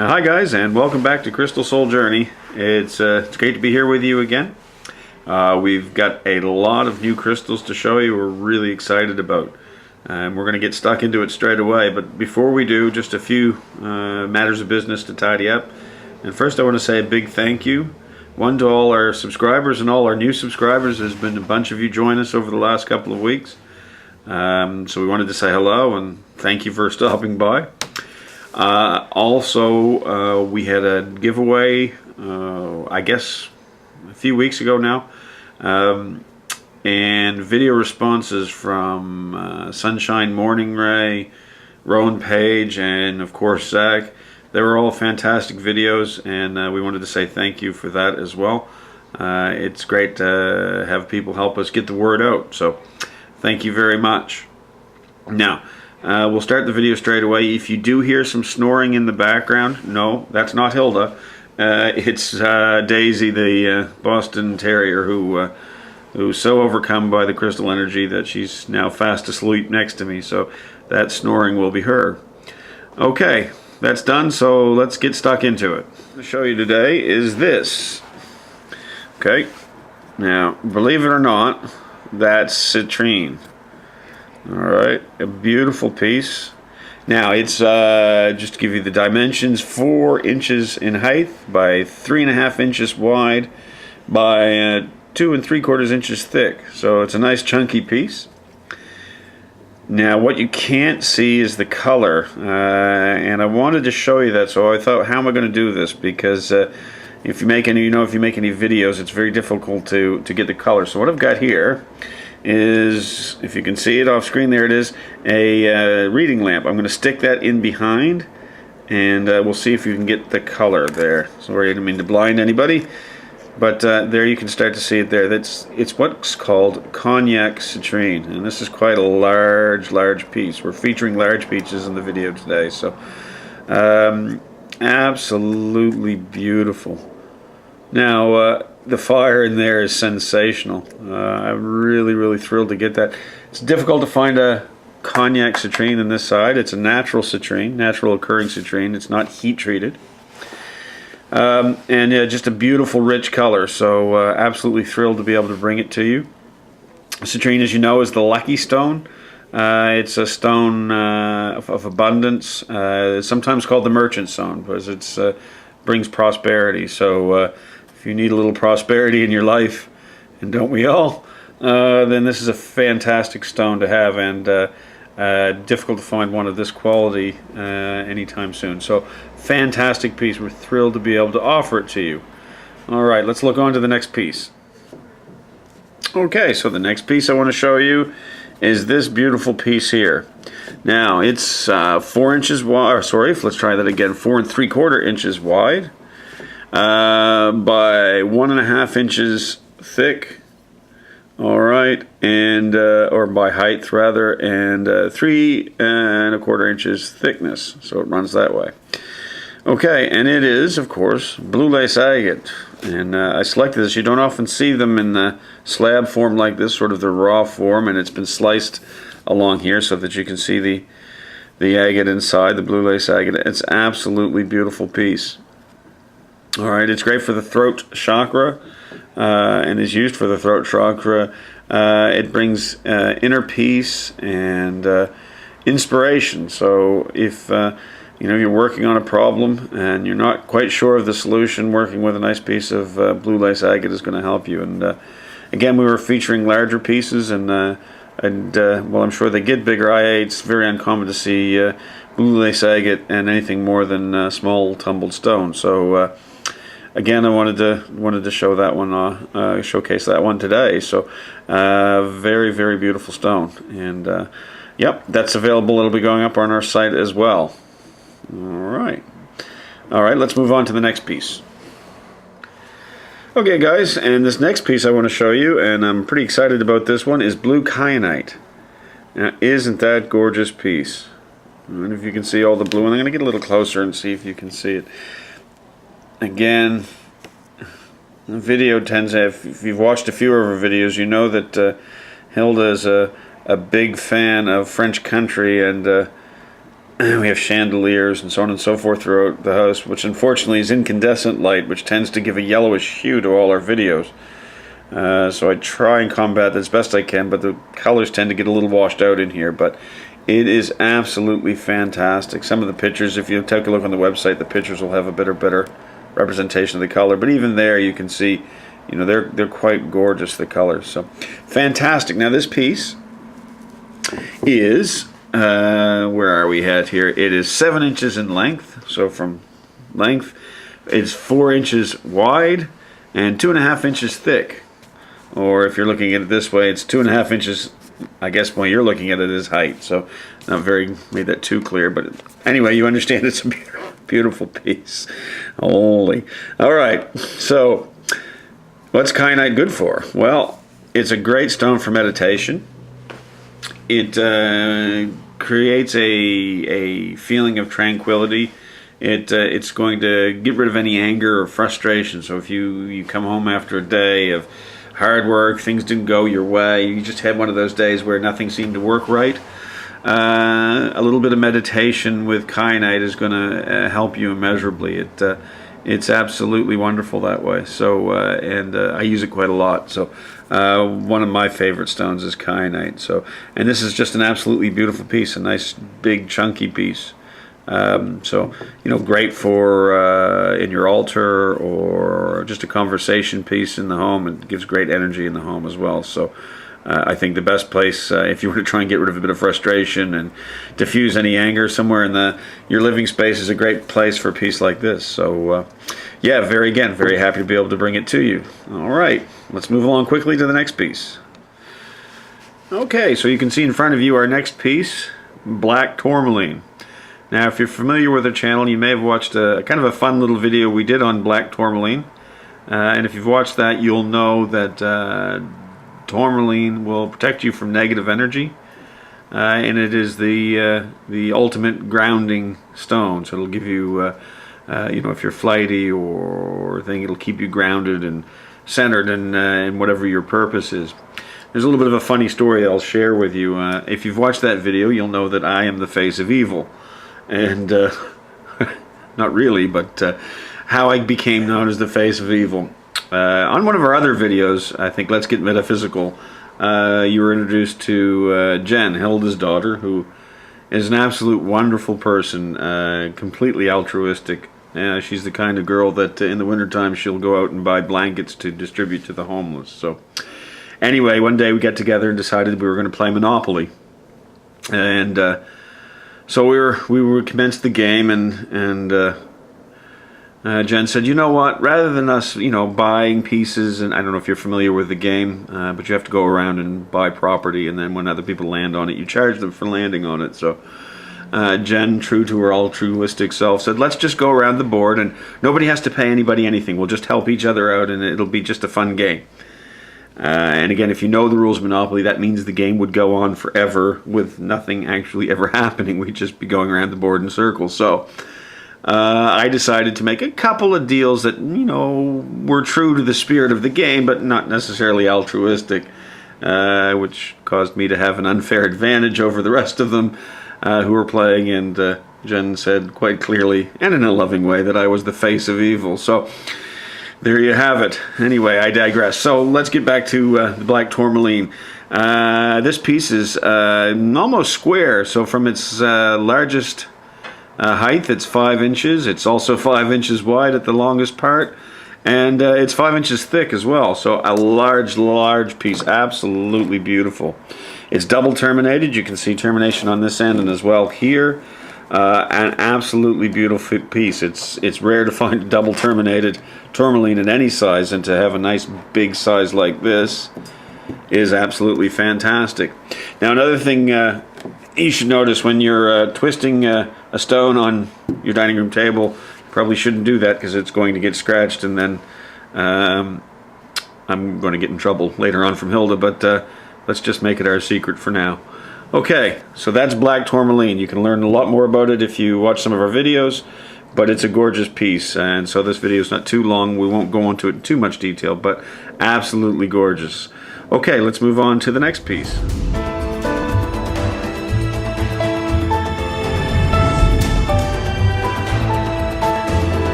Hi guys, and welcome back to Crystal Soul Journey. It's great to be here with you again. We've got a lot of new crystals to show you. We're really excited about. We're going to get stuck into it straight away, but before we do, just a few matters of business to tidy up. And first I want to say a big thank you. One, to all our subscribers and all our new subscribers. There's been a bunch of you join us over the last couple of weeks. So we wanted to say hello and thank you for stopping by. Also, we had a giveaway, I guess a few weeks ago now, and video responses from Sunshine Morning Ray, Rowan Page, and of course Zach. They were all fantastic videos, and we wanted to say thank you for that as well. It's great to have people help us get the word out, so thank you very much. Now, we'll start the video straight away. If you do hear some snoring in the background, no, that's not Hilda. It's Daisy, the Boston Terrier, who's so overcome by the crystal energy that she's now fast asleep next to me. So that snoring will be her. Okay, that's done. So let's get stuck into it. What I'm going to show you today is this. Okay, now believe it or not, that's citrine. Alright, a beautiful piece. Now it's, just to give you the dimensions, 4 inches in height by 3.5 inches wide by 2 3/4 inches thick. So it's a nice chunky piece. Now what you can't see is the color, and I wanted to show you that, so I thought, how am I going to do this? Because if you make any videos, it's very difficult to get the color. So what I've got here is, if you can see it off screen, there it is, a reading lamp. I'm going to stick that in behind, and we'll see if you can get the color there. Sorry, I didn't mean to blind anybody, but there you can start to see it there. It's what's called Cognac Citrine, and this is quite a large piece. We're featuring large pieces in the video today, so absolutely beautiful. Now, the fire in there is sensational. I'm really thrilled to get that. It's difficult to find a Cognac citrine on this side. It's a natural citrine, natural occurring citrine. It's not heat treated. And just a beautiful rich color. So absolutely thrilled to be able to bring it to you. Citrine, as you know, is the lucky stone. It's a stone of abundance. It's sometimes called the merchant stone because it's brings prosperity. So if you need a little prosperity in your life, and don't we all, then this is a fantastic stone to have, and difficult to find one of this quality anytime soon. So fantastic piece. We're thrilled to be able to offer it to you. Alright, let's look on to the next piece. Okay, so the next piece I want to show you is this beautiful piece here. Now it's 4 inches wide, sorry, let's try that again, 4 3/4 inches wide by 1.5 inches thick. Alright, and or by height rather, and 3 1/4 inches thickness, so it runs that way. Okay, and it is, of course, blue lace agate, and I selected this. You don't often see them in the slab form like this, sort of the raw form, and it's been sliced along here so that you can see the agate inside, the blue lace agate. It's absolutely beautiful piece. Alright, it's great for the throat chakra, and is used for the throat chakra. It brings inner peace and inspiration. So if you're working on a problem and you're not quite sure of the solution, working with a nice piece of blue lace agate is going to help you. And again, we were featuring larger pieces, and well, I'm sure they get bigger. It's very uncommon to see blue lace agate and anything more than small tumbled stone. So again, I wanted to show that one, showcase that one today. So very beautiful stone, and yep, that's available. It'll be going up on our site as well. Alright, let's move on to the next piece. Okay guys, and this next piece I want to show you, and I'm pretty excited about this one, is blue kyanite. Now, isn't that gorgeous piece? I don't know if you can see all the blue, and I'm going to get a little closer and see if you can see it. Again, the video tends to have, if you've watched a few of our videos, you know that Hilda is a big fan of French country, and We have chandeliers and so on and so forth throughout the house, which unfortunately is incandescent light, which tends to give a yellowish hue to all our videos. So I try and combat that as best I can, but the colors tend to get a little washed out in here. But it is absolutely fantastic. Some of the pictures, if you take a look on the website, the pictures will have a better representation of the color. But even there, you can see, you know, they're quite gorgeous, the colors. So fantastic. Now this piece is, where are we at here? It is 7 inches in length. So from length, it's 4 inches wide and 2.5 inches thick. Or if you're looking at it this way, it's 2.5 inches, I guess when you're looking at it, as height. So not very, made that too clear, but anyway, you understand it's a beautiful piece. Holy. All right, so what's kyanite good for? Well, it's a great stone for meditation. It creates a feeling of tranquility. It's going to get rid of any anger or frustration. So if you come home after a day of hard work, things didn't go your way, you just had one of those days where nothing seemed to work right, a little bit of meditation with kyanite is going to help you immeasurably. It's absolutely wonderful that way. So and I use it quite a lot. So one of my favorite stones is kyanite. So, and this is just an absolutely beautiful piece, a nice big chunky piece. So, you know, great for in your altar or just a conversation piece in the home. It gives great energy in the home as well. So I think the best place, if you were to try and get rid of a bit of frustration and diffuse any anger somewhere in your living space, is a great place for a piece like this. So yeah, very happy to be able to bring it to you. All right, let's move along quickly to the next piece. Okay, so you can see in front of you our next piece, black tourmaline. Now, if you're familiar with our channel, you may have watched a kind of a fun little video we did on black tourmaline. And if you've watched that, you'll know that tourmaline will protect you from negative energy. And it is the ultimate grounding stone. So it'll give you, you know, if you're flighty or thing, it'll keep you grounded and centered in whatever your purpose is. There's a little bit of a funny story I'll share with you. If you've watched that video, you'll know that I am the face of evil. And not really, but how I became known as the face of evil. On one of our other videos, I think Let's Get Metaphysical, you were introduced to Jen, Hilda's daughter, who is an absolute wonderful person, completely altruistic. She's the kind of girl that in the wintertime she'll go out and buy blankets to distribute to the homeless. So anyway, one day we got together and decided we were going to play Monopoly. And so we commenced the game, and Jen said, you know what, rather than us, you know, buying pieces, and I don't know if you're familiar with the game, but you have to go around and buy property, and then when other people land on it, you charge them for landing on it. So Jen, true to her altruistic self, said, let's just go around the board, and nobody has to pay anybody anything. We'll just help each other out, and it'll be just a fun game. And again, if you know the rules of Monopoly, that means the game would go on forever with nothing actually ever happening. We'd just be going around the board in circles. So I decided to make a couple of deals that, you know, were true to the spirit of the game, but not necessarily altruistic, which caused me to have an unfair advantage over the rest of them who were playing. And Jen said quite clearly, and in a loving way, that I was the face of evil. So there you have it. Anyway, I digress. So let's get back to the black tourmaline. This piece is almost square. So from its largest height, it's 5 inches. It's also 5 inches wide at the longest part. And it's 5 inches thick as well. So a large piece. Absolutely beautiful. It's double terminated. You can see termination on this end and as well here. An absolutely beautiful piece. It's rare to find a double terminated tourmaline in any size, and to have a nice big size like this is absolutely fantastic. Now, another thing you should notice when you're twisting a stone on your dining room table, you probably shouldn't do that because it's going to get scratched, and then I'm going to get in trouble later on from Hilda, but let's just make it our secret for now. Okay, so that's black tourmaline. You can learn a lot more about it if you watch some of our videos, but it's a gorgeous piece, and so this video is not too long. We won't go into it in too much detail, but absolutely gorgeous. Okay, let's move on to the next piece.